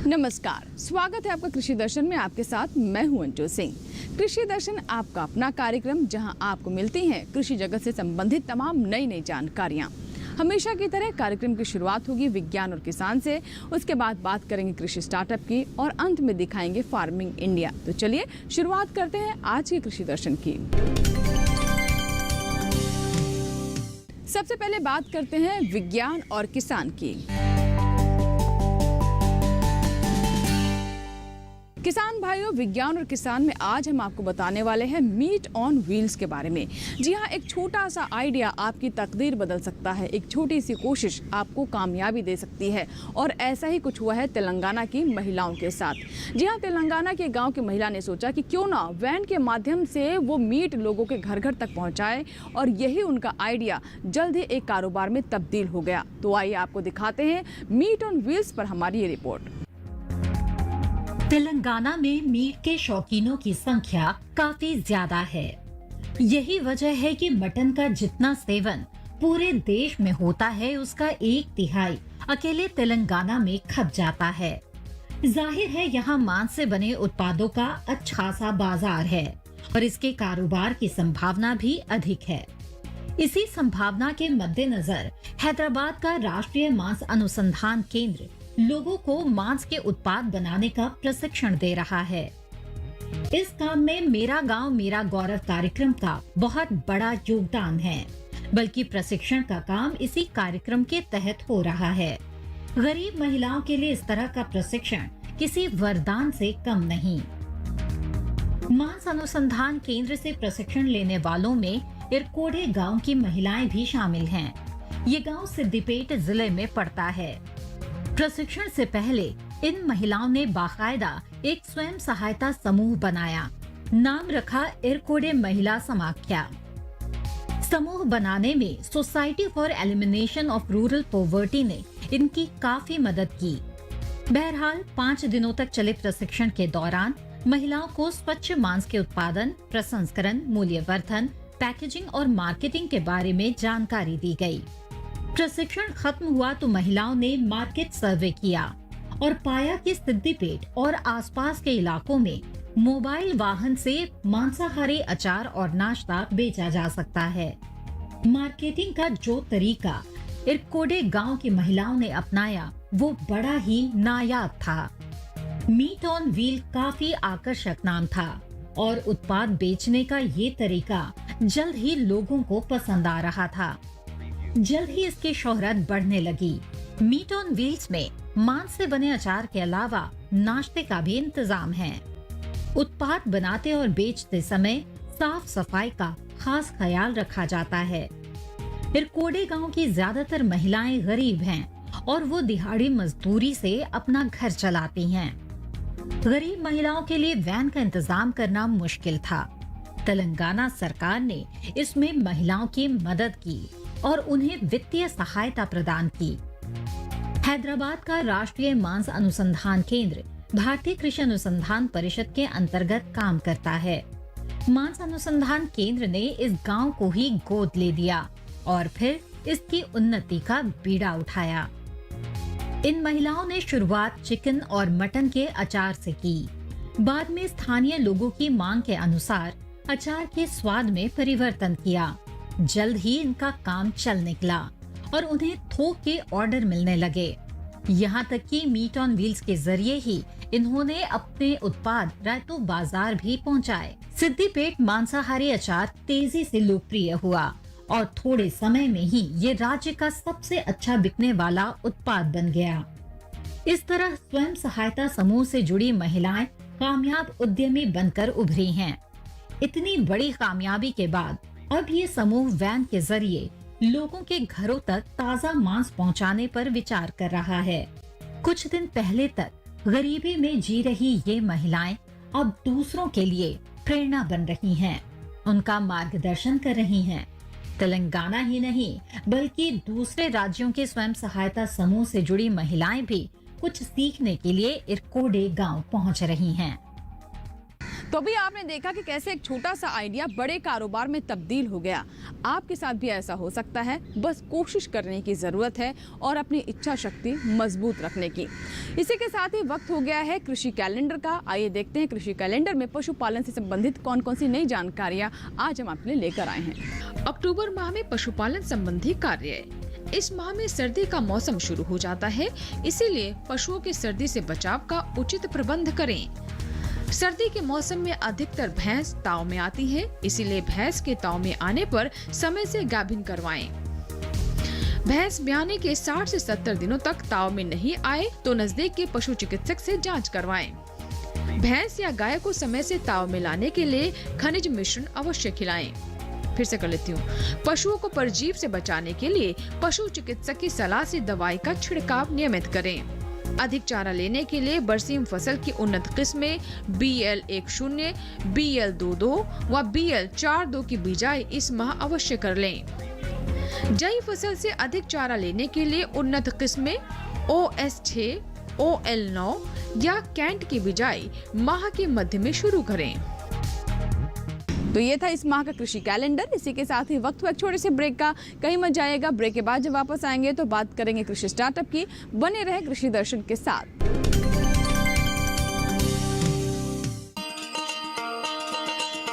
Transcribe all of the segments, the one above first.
नमस्कार, स्वागत है आपका कृषि दर्शन में। आपके साथ मैं हूं अंजू सिंह। कृषि दर्शन आपका अपना कार्यक्रम जहां आपको मिलती हैं कृषि जगत से संबंधित तमाम नई जानकारियां। हमेशा की तरह कार्यक्रम की शुरुआत होगी विज्ञान और किसान से, उसके बाद बात करेंगे कृषि स्टार्टअप की और अंत में दिखाएंगे फार्मिंग इंडिया। तो चलिए शुरुआत करते हैं आज के कृषि दर्शन की। सबसे पहले बात करते हैं विज्ञान और किसान की। किसान भाइयों, विज्ञान और किसान में आज हम आपको बताने वाले हैं मीट ऑन व्हील्स के बारे में। जी हाँ, एक छोटा सा आइडिया आपकी तकदीर बदल सकता है, एक छोटी सी कोशिश आपको कामयाबी दे सकती है। और ऐसा ही कुछ हुआ है तेलंगाना की महिलाओं के साथ। जी हाँ, तेलंगाना के गांव की महिला ने सोचा कि क्यों ना वैन के माध्यम से वो मीट लोगों के घर घर तक पहुँचाए, और यही उनका आइडिया जल्द ही एक कारोबार में तब्दील हो गया। तो आइए आपको दिखाते हैं मीट ऑन व्हील्स पर हमारी ये रिपोर्ट। तेलंगाना में मीट के शौकीनों की संख्या काफी ज्यादा है। यही वजह है कि मटन का जितना सेवन पूरे देश में होता है, उसका 1/3 अकेले तेलंगाना में खप जाता है। जाहिर है यहाँ मांस से बने उत्पादों का अच्छा खासा बाजार है और इसके कारोबार की संभावना भी अधिक है। इसी संभावना के मद्देनजर हैदराबाद का राष्ट्रीय मांस अनुसंधान केंद्र लोगों को मांस के उत्पाद बनाने का प्रशिक्षण दे रहा है। इस काम में मेरा गांव मेरा गौरव कार्यक्रम का बहुत बड़ा योगदान है, बल्कि प्रशिक्षण का काम इसी कार्यक्रम के तहत हो रहा है। गरीब महिलाओं के लिए इस तरह का प्रशिक्षण किसी वरदान से कम नहीं। मांस अनुसंधान केंद्र से प्रशिक्षण लेने वालों में इरकोडे गांव की महिलाएं भी शामिल हैं। ये गांव सिद्दीपेट जिले में पड़ता है। प्रशिक्षण से पहले इन महिलाओं ने बाकायदा एक स्वयं सहायता समूह बनाया। नाम रखा इरकोडे महिला समाख्या। समूह बनाने में society for elimination of rural poverty ने इनकी काफी मदद की। बहरहाल 5 दिनों तक चले प्रशिक्षण के दौरान महिलाओं को स्वच्छ मांस के उत्पादन, प्रसंस्करण, मूल्यवर्धन, पैकेजिंग और मार्केटिंग के बारे में जानकारी दी गई। प्रशिक्षण खत्म हुआ तो महिलाओं ने मार्केट सर्वे किया और पाया कि सिद्दीपेट और आसपास के इलाकों में मोबाइल वाहन से मांसाहारी अचार और नाश्ता बेचा जा सकता है। मार्केटिंग का जो तरीका इरकोडे गांव की महिलाओं ने अपनाया वो बड़ा ही नायाब था। मीट ऑन व्हील काफी आकर्षक नाम था और उत्पाद बेचने का ये तरीका जल्द ही लोगों को पसंद आ रहा था। जल्द ही इसकी शोहरत बढ़ने लगी। मीट ऑन व्हील्स में मांस से बने अचार के अलावा नाश्ते का भी इंतजाम है। उत्पाद बनाते और बेचते समय साफ सफाई का खास ख्याल रखा जाता है। इरकोडे गांव की ज्यादातर महिलाएं गरीब हैं और वो दिहाड़ी मजदूरी से अपना घर चलाती हैं। गरीब महिलाओं के लिए वैन का इंतजाम करना मुश्किल था। तेलंगाना सरकार ने इसमें महिलाओं की मदद की और उन्हें वित्तीय सहायता प्रदान की। हैदराबाद का राष्ट्रीय मांस अनुसंधान केंद्र भारतीय कृषि अनुसंधान परिषद के अंतर्गत काम करता है। मांस अनुसंधान केंद्र ने इस गांव को ही गोद ले दिया और फिर इसकी उन्नति का बीड़ा उठाया। इन महिलाओं ने शुरुआत चिकन और मटन के अचार से की। बाद में स्थानीय लोगों की मांग के अनुसार अचार के स्वाद में परिवर्तन किया। जल्द ही इनका काम चल निकला और उन्हें थोक के ऑर्डर मिलने लगे। यहाँ तक कि मीट ऑन व्हील्स के जरिए ही इन्होंने अपने उत्पाद रायतो बाजार भी पहुँचाए। सिद्दीपेट मांसाहारी अचार तेजी से लोकप्रिय हुआ और थोड़े समय में ही ये राज्य का सबसे अच्छा बिकने वाला उत्पाद बन गया। इस तरह स्वयं सहायता समूह से जुड़ी महिलाएं कामयाब उद्यमी बनकर उभरी हैं। इतनी बड़ी कामयाबी के बाद अब ये समूह वैन के जरिए लोगों के घरों तक ताजा मांस पहुंचाने पर विचार कर रहा है। कुछ दिन पहले तक गरीबी में जी रही ये महिलाएं अब दूसरों के लिए प्रेरणा बन रही हैं, उनका मार्गदर्शन कर रही हैं। तेलंगाना ही नहीं बल्कि दूसरे राज्यों के स्वयं सहायता समूह से जुड़ी महिलाएं भी कुछ सीखने के लिए इरकोडे गांव पहुंच रही हैं। तो अभी आपने देखा कि कैसे एक छोटा सा आइडिया बड़े कारोबार में तब्दील हो गया। आपके साथ भी ऐसा हो सकता है, बस कोशिश करने की ज़रूरत है और अपनी इच्छा शक्ति मजबूत रखने की। इसी के साथ ही वक्त हो गया है कृषि कैलेंडर का। आइए देखते हैं कृषि कैलेंडर में पशुपालन से संबंधित कौन कौन सी नई जानकारियाँ आज हम आपके लिए लेकर आए हैं। अक्टूबर माह में पशुपालन संबंधी कार्य। इस माह में सर्दी का मौसम शुरू हो जाता है, इसीलिए पशुओं के सर्दी से बचाव का उचित प्रबंध करें। सर्दी के मौसम में अधिकतर भैंस ताव में आती है, इसीलिए भैंस के ताव में आने पर समय से गाभिन करवाएं। भैंस ब्याने के 60 से 70 दिनों तक ताव में नहीं आए तो नजदीक के पशु चिकित्सक से जांच करवाएं। भैंस या गाय को समय से ताव में लाने के लिए खनिज मिश्रण अवश्य खिलाएं। फिर से कर लेती हूँ। पशुओं को परजीव से बचाने के लिए पशु चिकित्सक की सलाह से दवाई का छिड़काव नियमित करें। अधिक चारा लेने के लिए बरसीम फसल की उन्नत किस्में BL10, BL22 व BL42 की बिजाई इस माह अवश्य कर लें। जई फसल से अधिक चारा लेने के लिए उन्नत किस्में OS6, OL9 या कैंट की बिजाई माह के मध्य में शुरू करें। तो ये था इस माह का कृषि कैलेंडर। इसी के साथ ही वक्त हुआ एक छोटे से ब्रेक का। कहीं मत जाइएगा। ब्रेक के बाद जब वापस आएंगे तो बात करेंगे कृषि स्टार्टअप की। बने रहे कृषि दर्शन के साथ।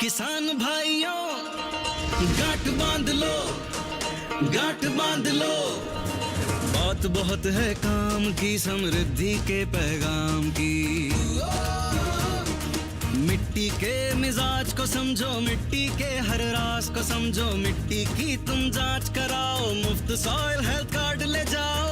किसान भाइयों गांठ बांध लो, गांठ बांध लो। बात बहुत है काम की, समृद्धि के पैगाम की। मिट्टी के मिजाज को समझो, मिट्टी के हर राज को समझो। मिट्टी की तुम जांच कराओ, मुफ्त सॉइल हेल्थ कार्ड ले जाओ।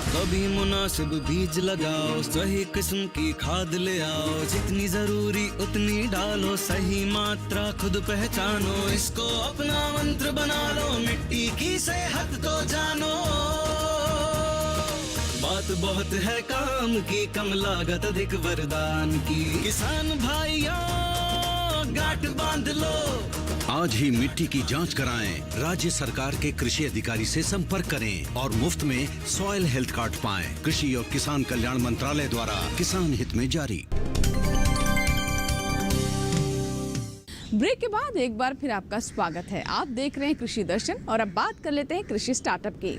कभी मुनासिब बीज लगाओ, सही किस्म की खाद ले आओ। जितनी जरूरी उतनी डालो, सही मात्रा खुद पहचानो। इसको अपना मंत्र बना लो, मिट्टी की सेहत को जानो। बात बहुत है काम की, कम लागत अधिक वरदान की। किसान भाइयों गांठ बांध लो। आज ही मिट्टी की जांच कराएं। राज्य सरकार के कृषि अधिकारी से संपर्क करें और मुफ्त में सॉइल हेल्थ कार्ड पाएं। कृषि और किसान कल्याण मंत्रालय द्वारा किसान हित में जारी। ब्रेक के बाद एक बार फिर आपका स्वागत है। आप देख रहे हैं कृषि दर्शन और अब बात कर लेते हैं कृषि स्टार्टअप की।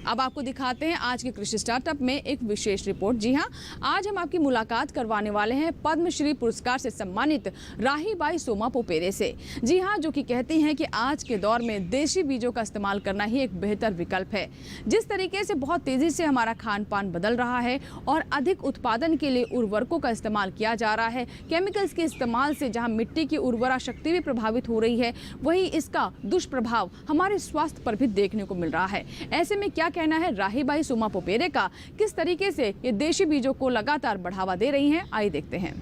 अब आपको दिखाते हैं आज के कृषि स्टार्टअप में एक विशेष रिपोर्ट। जी हाँ, आज हम आपकी मुलाकात करवाने वाले हैं पद्मश्री पुरस्कार से सम्मानित राहीबाई सोमा पोपेरे से। जी हाँ, जो कि कहती हैं कि आज के दौर में देशी बीजों का इस्तेमाल करना ही एक बेहतर विकल्प है। जिस तरीके से बहुत तेजी से हमारा खान पान बदल रहा है और अधिक उत्पादन के लिए उर्वरकों का इस्तेमाल किया जा रहा है, केमिकल्स के इस्तेमाल से जहाँ मिट्टी की उर्वरा शक्ति भी प्रभावित हो रही है, वही इसका दुष्प्रभाव हमारे स्वास्थ्य पर भी देखने को मिल रहा है। ऐसे में क्या कहना है राहीबाई सोमा पोपेरे का, किस तरीके से ये देशी बीजों को लगातार बढ़ावा दे रही हैं, आइए देखते हैं।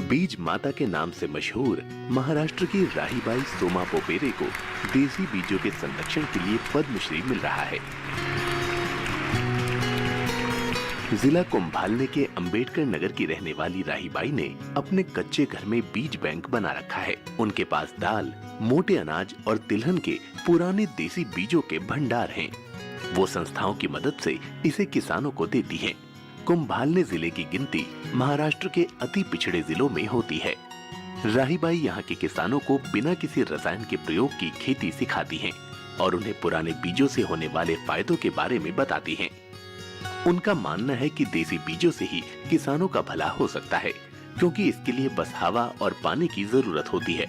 बीज माता के नाम से मशहूर महाराष्ट्र की राहीबाई सोमा पोपेरे को देसी बीजों के संरक्षण के लिए पद्मश्री मिल रहा है। जिला कुंभालने के अंबेडकर नगर की रहने वाली राहीबाई ने अपने कच्चे घर में बीज बैंक बना रखा है। उनके पास दाल, मोटे अनाज और तिलहन के पुराने देसी बीजों के भंडार हैं। वो संस्थाओं की मदद से इसे किसानों को देती हैं। कुंभालने जिले की गिनती महाराष्ट्र के अति पिछड़े जिलों में होती है। राहीबाई यहाँ के किसानों को बिना किसी रसायन के प्रयोग की खेती सिखाती हैं और उन्हें पुराने बीजों से होने वाले फायदों के बारे में बताती हैं। उनका मानना है कि देसी बीजों से ही किसानों का भला हो सकता है, क्योंकि इसके लिए बस हवा और पानी की जरूरत होती है।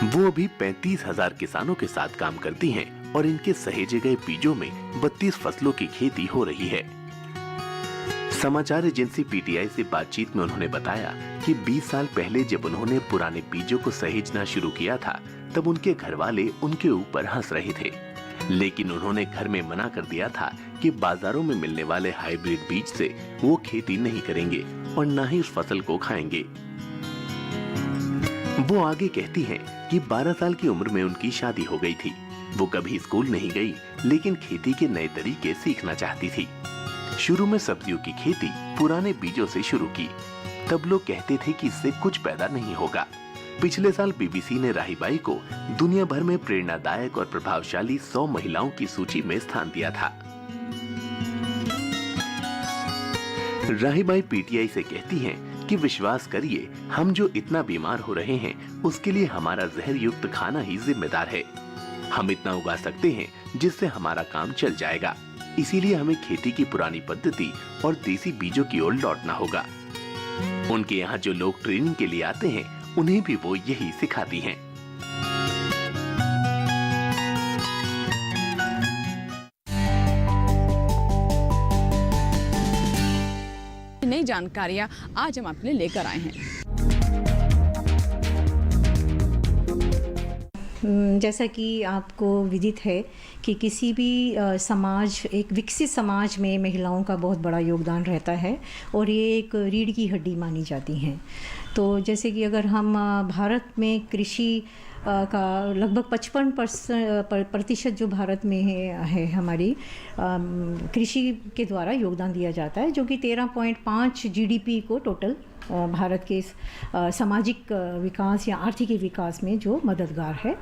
वो अभी 35,000 किसानों के साथ काम करती हैं और इनके सहेजे गए बीजों में 32 फसलों की खेती हो रही है। समाचार एजेंसी PTI से बातचीत में उन्होंने बताया कि 20 साल पहले जब उन्होंने पुराने बीजों को सहेजना शुरू किया था, तब उनके घर वाले उनके ऊपर हंस रहे थे, लेकिन उन्होंने घर में मना कर दिया था कि बाजारों में मिलने वाले हाइब्रिड बीज से वो खेती नहीं करेंगे और न ही उस फसल को खाएंगे। वो आगे कहती हैं कि 12 साल की उम्र में उनकी शादी हो गई थी। वो कभी स्कूल नहीं गई, लेकिन खेती के नए तरीके सीखना चाहती थी। शुरू में सब्जियों की खेती पुराने बीजों से शुरू की। तब लोग कहते थे कि इससे कुछ पैदा नहीं होगा। पिछले साल बीबीसी ने राहीबाई को दुनिया भर में प्रेरणादायक और प्रभावशाली 100 महिलाओं की सूची में स्थान दिया था। राहीबाई पीटीआई से कहती हैं कि विश्वास करिए, हम जो इतना बीमार हो रहे हैं उसके लिए हमारा जहर युक्त खाना ही जिम्मेदार है। हम इतना उगा सकते हैं जिससे हमारा काम चल जाएगा। इसीलिए हमें खेती की पुरानी पद्धति और देसी बीजों की ओर लौटना होगा। उनके यहाँ जो लोग ट्रेनिंग के लिए आते हैं उन्हें भी वो यही सिखाती हैं। नई जानकारियां आज हम आपके लिए लेकर आए हैं। जैसा कि आपको विदित है कि किसी भी समाज, एक विकसित समाज में महिलाओं का बहुत बड़ा योगदान रहता है और ये एक रीढ़ की हड्डी मानी जाती हैं। तो जैसे कि अगर हम भारत में कृषि का लगभग 55% जो भारत में है हमारी कृषि के द्वारा योगदान दिया जाता है, जो कि 13.5 जीडीपी को टोटल भारत के सामाजिक विकास या आर्थिक विकास में जो मददगार है।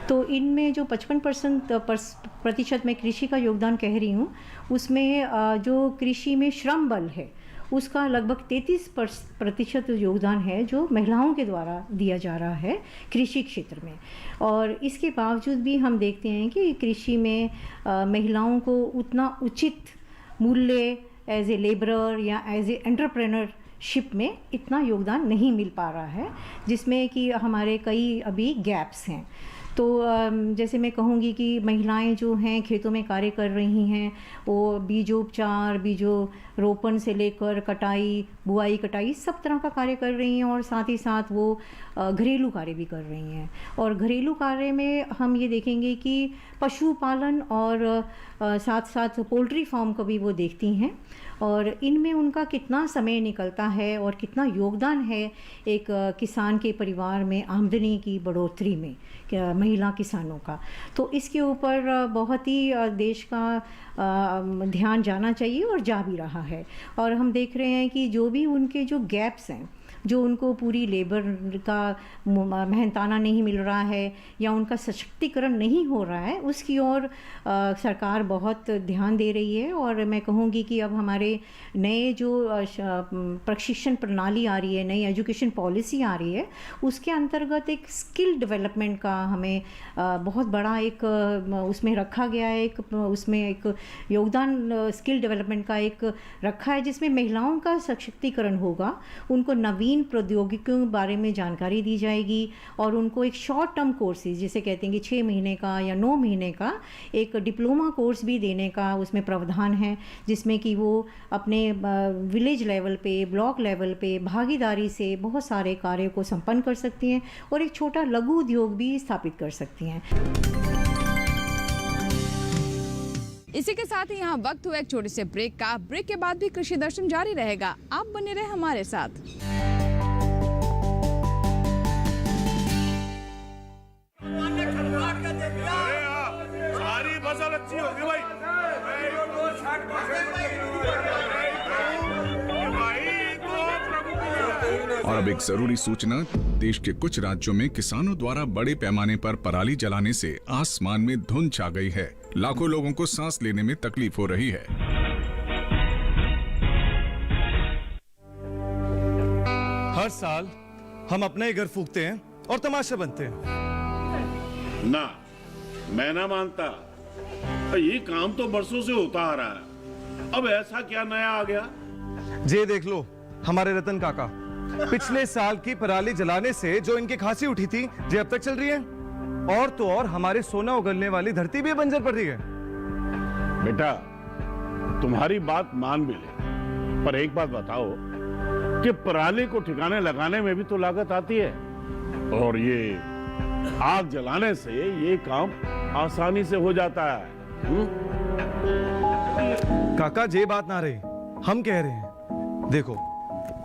तो इनमें जो 55% में कृषि का योगदान कह रही हूँ, उसमें जो कृषि में श्रम बल है उसका लगभग 33% योगदान है जो महिलाओं के द्वारा दिया जा रहा है कृषि क्षेत्र में। और इसके बावजूद भी हम देखते हैं कि कृषि में महिलाओं को उतना उचित मूल्य एज ए लेबरर या एज ए एंटरप्रेन्योरशिप में इतना योगदान नहीं मिल पा रहा है, जिसमें कि हमारे कई अभी गैप्स हैं। तो जैसे मैं कहूँगी कि महिलाएं जो हैं खेतों में कार्य कर रही हैं, वो बीजोपचार, बीजों रोपण से लेकर कटाई, बुआई, कटाई सब तरह का कार्य कर रही हैं और साथ ही साथ वो घरेलू कार्य भी कर रही हैं। और घरेलू कार्य में हम ये देखेंगे कि पशुपालन और साथ साथ पोल्ट्री फार्म को भी वो देखती हैं और इनमें उनका कितना समय निकलता है और कितना योगदान है एक किसान के परिवार में आमदनी की बढ़ोतरी में महिला किसानों का। तो इसके ऊपर बहुत ही देश का ध्यान जाना चाहिए और जा भी रहा है। और हम देख रहे हैं कि जो भी उनके जो गैप्स हैं, जो उनको पूरी लेबर का मेहनताना नहीं मिल रहा है या उनका सशक्तिकरण नहीं हो रहा है, उसकी ओर सरकार बहुत ध्यान दे रही है। और मैं कहूँगी कि अब हमारे नए जो प्रशिक्षण प्रणाली आ रही है, नई एजुकेशन पॉलिसी आ रही है, उसके अंतर्गत एक स्किल डेवलपमेंट का हमें बहुत बड़ा एक उसमें रखा गया है, उसमें एक योगदान स्किल डेवलपमेंट का एक रखा है, जिसमें महिलाओं का सशक्तिकरण होगा। उनको नवीन प्रौद्योगिकियों के बारे में जानकारी दी जाएगी और उनको एक शॉर्ट टर्म कोर्सेज, जिसे कहते हैं कि 6 महीने का या 9 महीने का एक डिप्लोमा कोर्स भी देने का उसमें प्रावधान है, जिसमें कि वो अपने विलेज लेवल पे, ब्लॉक लेवल पे भागीदारी से बहुत सारे कार्यों को संपन्न कर सकती हैं और एक छोटा लघु उद्योग भी स्थापित कर सकती हैं। इसी के साथ ही यहाँ वक्त हुआ एक छोटे से ब्रेक का। ब्रेक के बाद भी कृषि दर्शन जारी रहेगा, आप बने रहे हमारे साथ। सारी फसल अच्छी होगी भाई। और अब एक जरूरी सूचना, देश के कुछ राज्यों में किसानों द्वारा बड़े पैमाने पर पराली जलाने से आसमान में धुंध छा गई है। लाखों लोगों को सांस लेने में तकलीफ हो रही है। हर साल हम अपने ही घर फूकते हैं और तमाशे बनते हैं। ना, मैं ना मानता। ये काम तो बरसों से होता आ रहा है, अब ऐसा क्या नया आ गया? ये देख लो हमारे रतन काका, पिछले साल की पराली जलाने से जो इनकी खांसी उठी थी, ये अब तक चल रही है। और तो और हमारे सोना उगलने वाली धरती भी बंजर पड़ रही है। बेटा, तुम्हारी बात मान भी ले, पर एक बात बताओ कि पराली को ठिकाने लगाने में भी तो लागत आती है, और ये आग जलाने से ये काम आसानी से हो जाता है। काका ये बात ना रही, हम कह रहे हैं। देखो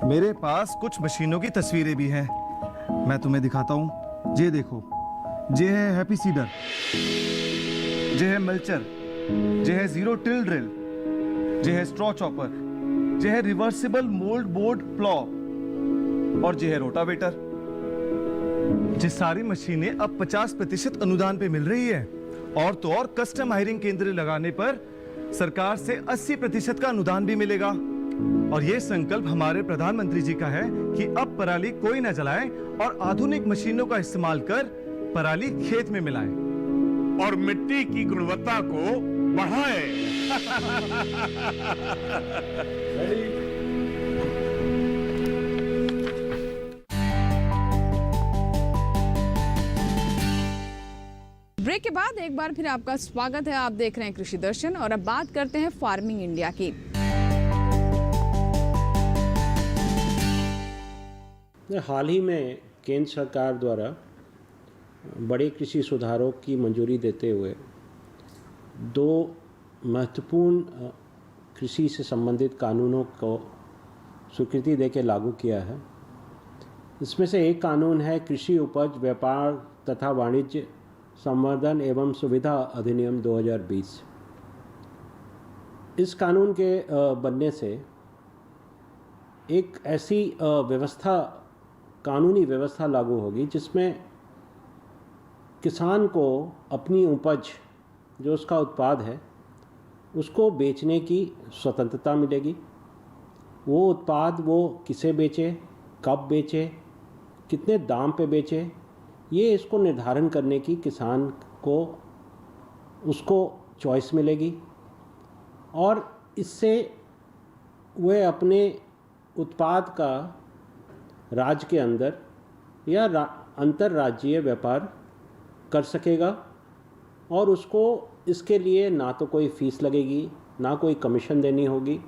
मेरे पास कुछ मशीनों की तस्वीरें भी हैं, मैं तुम्हें दिखाता हूं। ये देखो, ये है हैप्पी सीडर, ये है मल्चर, ये है जीरो टिल ड्रिल, ये है स्ट्रॉ चॉपर, ये है रिवर्सिबल मोल्ड बोर्ड प्लॉ, और ये है रोटावेटर। ये सारी मशीनें अब 50% अनुदान पे मिल रही है, और तो और कस्टम हायरिंग केंद्र लगाने पर सरकार से 80% का अनुदान भी मिलेगा। और ये संकल्प हमारे प्रधानमंत्री जी का है कि अब पराली कोई न जलाए और आधुनिक मशीनों का इस्तेमाल कर पराली खेत में मिलाएं और मिट्टी की गुणवत्ता को बढ़ाएं। ब्रेक के बाद एक बार फिर आपका स्वागत है। आप देख रहे हैं कृषि दर्शन और अब बात करते हैं फार्मिंग इंडिया की। हाल ही में केंद्र सरकार द्वारा बड़े कृषि सुधारों की मंजूरी देते हुए 2 महत्वपूर्ण कृषि से संबंधित कानूनों को स्वीकृति देकर लागू किया है। इसमें से एक कानून है कृषि उपज व्यापार तथा वाणिज्य संवर्धन एवं सुविधा अधिनियम 2020। इस कानून के बनने से एक ऐसी कानूनी व्यवस्था लागू होगी जिसमें किसान को अपनी उपज, जो उसका उत्पाद है, उसको बेचने की स्वतंत्रता मिलेगी। वो उत्पाद वो किसे बेचे, कब बेचे, कितने दाम पे बेचे, ये इसको निर्धारण करने की किसान को उसको चॉइस मिलेगी। और इससे वह अपने उत्पाद का राज्य के अंदर या अंतर्राज्यीय व्यापार कर सकेगा और उसको इसके लिए ना तो कोई फीस लगेगी, ना कोई कमीशन देनी होगी।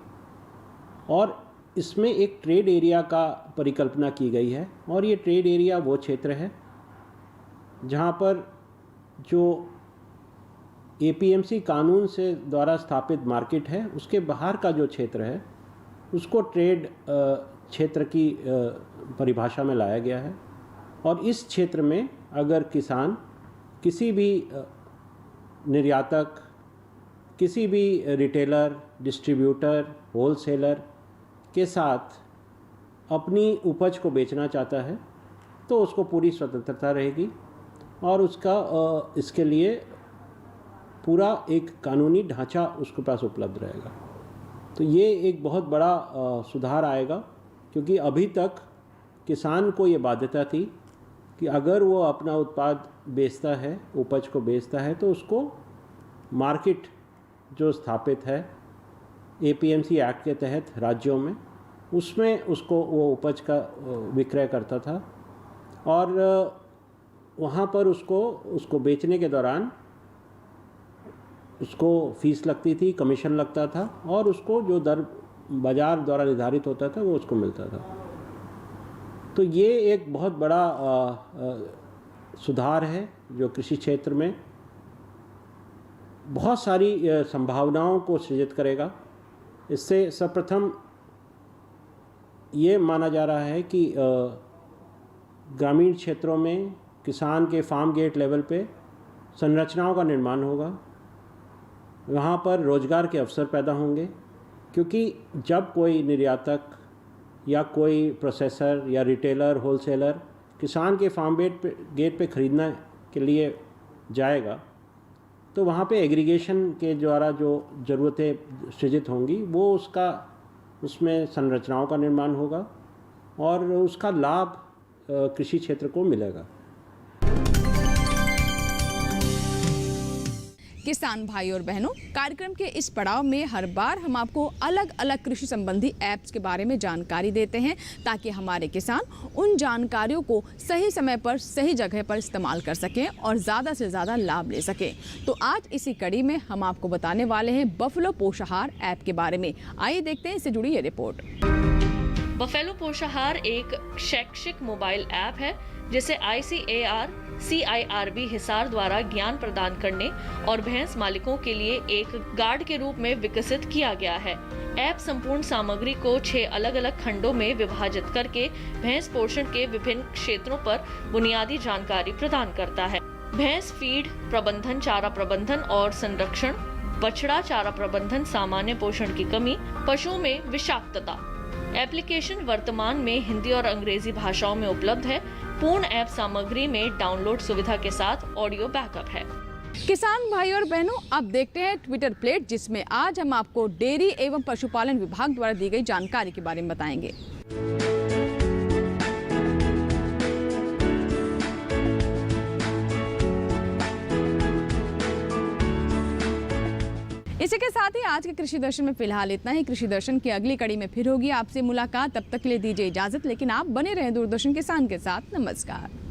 और इसमें एक ट्रेड एरिया का परिकल्पना की गई है, और ये ट्रेड एरिया वो क्षेत्र है जहाँ पर जो APMC कानून से द्वारा स्थापित मार्केट है, उसके बाहर का जो क्षेत्र है उसको ट्रेड क्षेत्र की परिभाषा में लाया गया है। और इस क्षेत्र में अगर किसान किसी भी निर्यातक, किसी भी रिटेलर, डिस्ट्रीब्यूटर, होलसेलर के साथ अपनी उपज को बेचना चाहता है तो उसको पूरी स्वतंत्रता रहेगी और उसका इसके लिए पूरा एक कानूनी ढांचा उसके पास उपलब्ध रहेगा। तो ये एक बहुत बड़ा सुधार आएगा, क्योंकि अभी तक किसान को ये बाध्यता थी कि अगर वो अपना उत्पाद बेचता है, उपज को बेचता है, तो उसको मार्केट जो स्थापित है APMC एक्ट के तहत राज्यों में, उसमें उसको वो उपज का विक्रय करता था और वहाँ पर उसको बेचने के दौरान उसको फीस लगती थी, कमीशन लगता था और उसको जो दर बाज़ार द्वारा निर्धारित होता था वो उसको मिलता था। तो ये एक बहुत बड़ा सुधार है जो कृषि क्षेत्र में बहुत सारी संभावनाओं को सृजित करेगा। इससे सर्वप्रथम ये माना जा रहा है कि ग्रामीण क्षेत्रों में किसान के फार्म गेट लेवल पे संरचनाओं का निर्माण होगा, वहाँ पर रोज़गार के अवसर पैदा होंगे, क्योंकि जब कोई निर्यातक या कोई प्रोसेसर या रिटेलर, होलसेलर किसान के फार्म गेट पे ख़रीदने के लिए जाएगा तो वहाँ पे एग्रीगेशन के द्वारा जो ज़रूरतें सृजित होंगी वो उसमें संरचनाओं का निर्माण होगा और उसका लाभ कृषि क्षेत्र को मिलेगा। किसान भाई और बहनों, कार्यक्रम के इस पड़ाव में हर बार हम आपको अलग अलग कृषि संबंधी ऐप्स के बारे में जानकारी देते हैं ताकि हमारे किसान उन जानकारियों को सही समय पर सही जगह पर इस्तेमाल कर सकें और ज़्यादा से ज़्यादा लाभ ले सकें। तो आज इसी कड़ी में हम आपको बताने वाले हैं बफेलो पोषाहार ऐप के बारे में। आइए देखते हैं इससे जुड़ी ये रिपोर्ट। बफेलो पोषाहार एक शैक्षिक मोबाइल ऐप है जिसे ICAR CIRB हिसार द्वारा ज्ञान प्रदान करने और भैंस मालिकों के लिए एक गाइड के रूप में विकसित किया गया है। ऐप संपूर्ण सामग्री को 6 अलग अलग खंडों में विभाजित करके भैंस पोषण के विभिन्न क्षेत्रों पर बुनियादी जानकारी प्रदान करता है। भैंस फीड प्रबंधन, चारा प्रबंधन और संरक्षण, बछड़ा चारा प्रबंधन, सामान्य पोषण की कमी, पशुओं में विषाक्तता, एप्लीकेशन वर्तमान में हिंदी और अंग्रेजी भाषाओं में उपलब्ध है। पूर्ण ऐप सामग्री में डाउनलोड सुविधा के साथ ऑडियो बैकअप है। किसान भाई और बहनों, अब देखते हैं ट्विटर प्लेट, जिसमें आज हम आपको डेयरी एवं पशुपालन विभाग द्वारा दी गई जानकारी के बारे में बताएंगे। इसी के साथ ही आज के कृषि दर्शन में फिलहाल इतना ही। कृषि दर्शन की अगली कड़ी में फिर होगी आपसे मुलाकात। तब तक के लिए दीजिए इजाजत, लेकिन आप बने रहें दूरदर्शन किसान के साथ। नमस्कार।